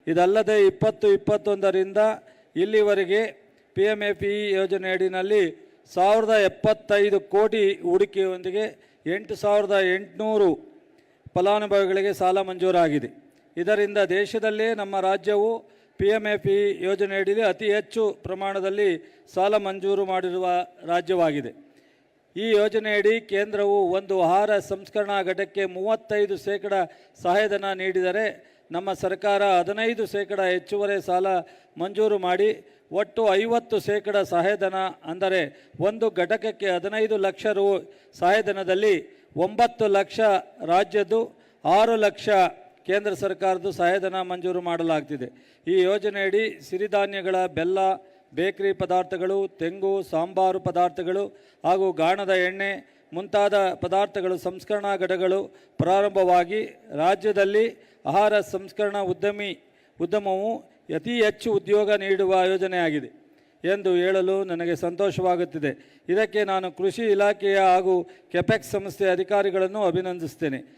ಇದಲ್ಲದೆ 2021ರಿಂದ ಇಲ್ಲಿವರೆಗೆ PMFE ಯೋಜನೆಯಡಿನಲ್ಲಿ 1075 ಕೋಟಿ ಹೂಡಿಕೆಯೊಂದಿಗೆ 8800 ಫಲಾನುಭವಿಗಳಿಗೆ ಸಾಲ ಮಂಜೂರಾಗಿದೆ. ಇದರಿಂದ ದೇಶದಲ್ಲೇ ನಮ್ಮ ರಾಜ್ಯವು PMFE ಯೋಜನೆಯಡಿಯಲ್ಲಿ ಅತಿ ಹೆಚ್ಚು ಪ್ರಮಾಣದಲ್ಲಿ ಸಾಲ ಮಂಜೂರು ಮಾಡಿರುವ ರಾಜ್ಯವಾಗಿದೆ. ಈ ಯೋಜನೆಯಡಿ ಕೇಂದ್ರವು ಒಂದು ಆಹಾರ ಸಂಸ್ಕರಣಾ ಘಟಕಕ್ಕೆ 35% ಸಹಾಯಧನ ನೀಡಿದರೆ ನಮ್ಮ ಸರ್ಕಾರ 15% ಹೆಚ್ಚುವರಿ ಸಾಲ ಮಂಜೂರು ಮಾಡಿ ಒಟ್ಟು 50% ಸಹಾಯಧನ, ಅಂದರೆ ಒಂದು ಘಟಕಕ್ಕೆ 15 ಲಕ್ಷ ರು ಸಹಾಯಧನದಲ್ಲಿ 9 ಲಕ್ಷ ರಾಜ್ಯದ್ದು, 6 ಲಕ್ಷ ಕೇಂದ್ರ ಸರ್ಕಾರದ ಸಹಾಯಧನ ಮಂಜೂರು ಮಾಡಲಾಗ್ತಿದೆ. ಈ ಯೋಜನೆಯಡಿ ಸಿರಿಧಾನ್ಯಗಳ ಬೆಲ್ಲ, ಬೇಕರಿ ಪದಾರ್ಥಗಳು, ತೆಂಗು, ಸಾಂಬಾರು ಪದಾರ್ಥಗಳು ಹಾಗೂ ಗಾಣದ ಎಣ್ಣೆ ಮುಂತಾದ ಪದಾರ್ಥಗಳು ಸಂಸ್ಕರಣಾ ಘಟಕಗಳು ಪ್ರಾರಂಭವಾಗಿ ರಾಜ್ಯದಲ್ಲಿ ಆಹಾರ ಸಂಸ್ಕರಣಾ ಉದ್ಯಮವು ಅತಿ ಹೆಚ್ಚು ಉದ್ಯೋಗ ನೀಡುವ ಯೋಜನೆಯಾಗಿದೆ ಎಂದು ಹೇಳಲು ನನಗೆ ಸಂತೋಷವಾಗುತ್ತಿದೆ. ಇದಕ್ಕೆ ನಾನು ಕೃಷಿ ಇಲಾಖೆಯ ಹಾಗೂ ಕೆಪೆಕ್ಸ್ ಸಂಸ್ಥೆಯ ಅಧಿಕಾರಿಗಳನ್ನು ಅಭಿನಂದಿಸುತ್ತೇನೆ.